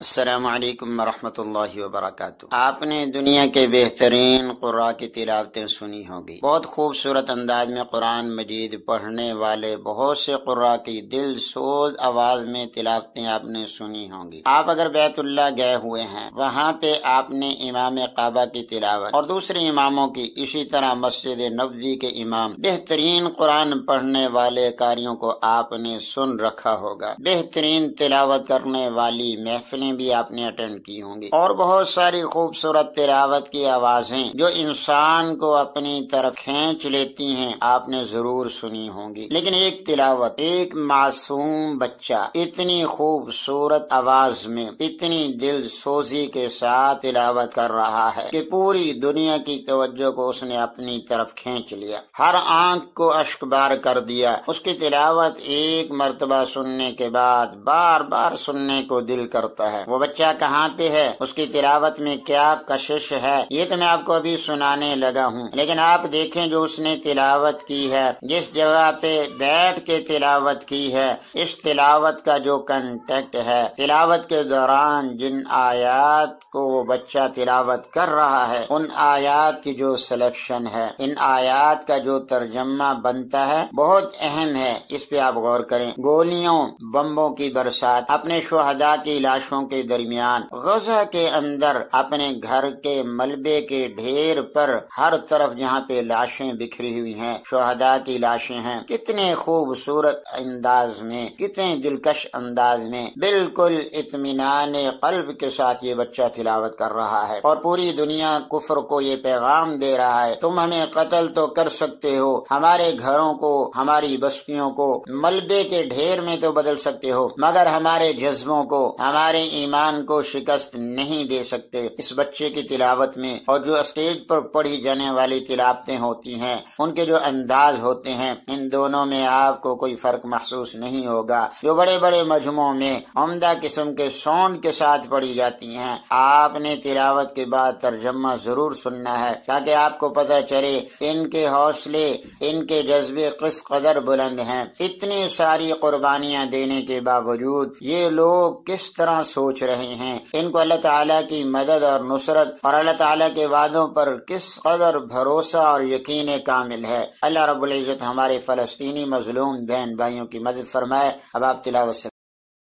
السلام علیکم ورحمۃ اللہ وبرکاتہ۔ آپ نے دنیا کے بہترین قراء کی تلاوتیں سنی ہوگی۔ بہت خوبصورت انداز میں قرآن مجید پڑھنے والے بہت سے قراء کی دل سوز آواز میں تلاوتیں آپ نے سنی ہوں گی۔ آپ اگر بیت اللہ گئے ہوئے ہیں، وہاں پہ آپ نے امام کعبہ کی تلاوت اور دوسرے اماموں کی، اسی طرح مسجد نبوی کے امام، بہترین قرآن پڑھنے والے قاریوں کو آپ نے سن رکھا ہوگا۔ بہترین تلاوت کرنے والی محفلیں بھی آپ نے اٹینڈ کی ہوں گی، اور بہت ساری خوبصورت تلاوت کی آوازیں جو انسان کو اپنی طرف کھینچ لیتی ہیں آپ نے ضرور سنی ہوں گی۔ لیکن ایک تلاوت، ایک معصوم بچہ اتنی خوبصورت آواز میں اتنی دل سوزی کے ساتھ تلاوت کر رہا ہے کہ پوری دنیا کی توجہ کو اس نے اپنی طرف کھینچ لیا، ہر آنکھ کو اشک بار کر دیا۔ اس کی تلاوت ایک مرتبہ سننے کے بعد بار بار سننے کو دل کرتا ہے۔ وہ بچہ کہاں پہ ہے، اس کی تلاوت میں کیا کشش ہے، یہ تو میں آپ کو ابھی سنانے لگا ہوں۔ لیکن آپ دیکھیں جو اس نے تلاوت کی ہے، جس جگہ پہ بیٹھ کے تلاوت کی ہے، اس تلاوت کا جو کنٹیکٹ ہے، تلاوت کے دوران جن آیات کو وہ بچہ تلاوت کر رہا ہے، ان آیات کی جو سلیکشن ہے، ان آیات کا جو ترجمہ بنتا ہے، بہت اہم ہے۔ اس پہ آپ غور کریں۔ گولیوں، بمبوں کی برسات، اپنے شہداء کی لاشوں کے درمیان، غزہ کے اندر اپنے گھر کے ملبے کے ڈھیر پر ہر طرف جہاں پہ لاشیں بکھری ہوئی ہیں، شہداء کی لاشیں ہیں، کتنے خوبصورت انداز میں، کتنے دلکش انداز میں، بالکل اطمینان قلب کے ساتھ یہ بچہ تلاوت کر رہا ہے، اور پوری دنیا کفر کو یہ پیغام دے رہا ہے، تم ہمیں قتل تو کر سکتے ہو، ہمارے گھروں کو، ہماری بستیوں کو ملبے کے ڈھیر میں تو بدل سکتے ہو، مگر ہمارے جذبوں کو، ہمارے ایمان کو شکست نہیں دے سکتے۔ اس بچے کی تلاوت میں اور جو اسٹیج پر پڑھی جانے والی تلاوتیں ہوتی ہیں، ان کے جو انداز ہوتے ہیں، ان دونوں میں آپ کو کوئی فرق محسوس نہیں ہوگا۔ جو بڑے بڑے مجموعوں میں عمدہ قسم کے ساؤنڈ کے ساتھ پڑھی جاتی ہیں، آپ نے تلاوت کے بعد ترجمہ ضرور سننا ہے، تاکہ آپ کو پتہ چلے ان کے حوصلے، ان کے جذبے کس قدر بلند ہیں۔ اتنی ساری قربانیاں دینے کے باوجود یہ لوگ کس طرح سوچ رہے ہیں، ان کو اللہ تعالیٰ کی مدد اور نصرت اور اللہ تعالیٰ کے وعدوں پر کس قدر بھروسہ اور یقین کامل ہے۔ اللہ رب العزت ہمارے فلسطینی مظلوم بہن بھائیوں کی مدد فرمائے۔ اب آپ تلاوت سے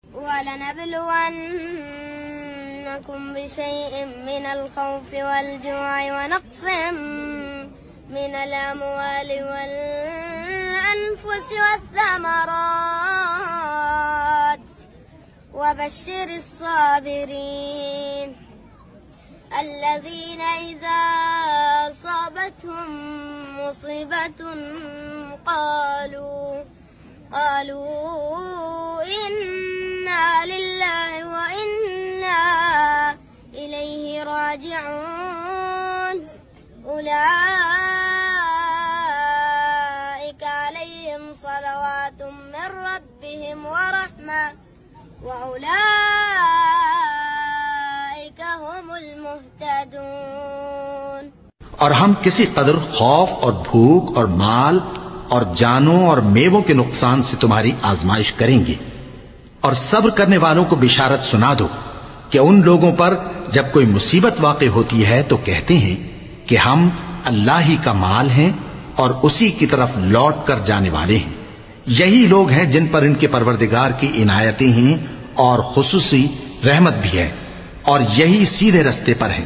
وَلَنَبْلُوَنَّكُمْ بِشَيْءٍ مِّنَ الْخَوْفِ وَالْجُوعِ وَنَقْصٍ مِّنَ الْأَمْوَالِ وَالْأَنفُسِ وَالثَّمَرَاتِ وَبَشِّرِ الصَّابِرِينَ الَّذِينَ إِذَا أَصَابَتْهُم مُّصِيبَةٌ قَالُوا إِنَّا لِلَّهِ وَإِنَّا إِلَيْهِ راجعون أولئك عليهم صلوات من ربهم ورحمة وأولئك هم المهتدون۔ اور ہم کسی قدر خوف اور بھوک اور مال اور جانوں اور میووں کے نقصان سے تمہاری آزمائش کریں گے، اور صبر کرنے والوں کو بشارت سنا دو کہ ان لوگوں پر جب کوئی مصیبت واقع ہوتی ہے تو کہتے ہیں کہ ہم اللہ ہی کا مال ہیں اور اسی کی طرف لوٹ کر جانے والے ہیں۔ یہی لوگ ہیں جن پر ان کے پروردگار کی عنایتیں ہیں اور خصوصی رحمت بھی ہے، اور یہی سیدھے رستے پر ہیں۔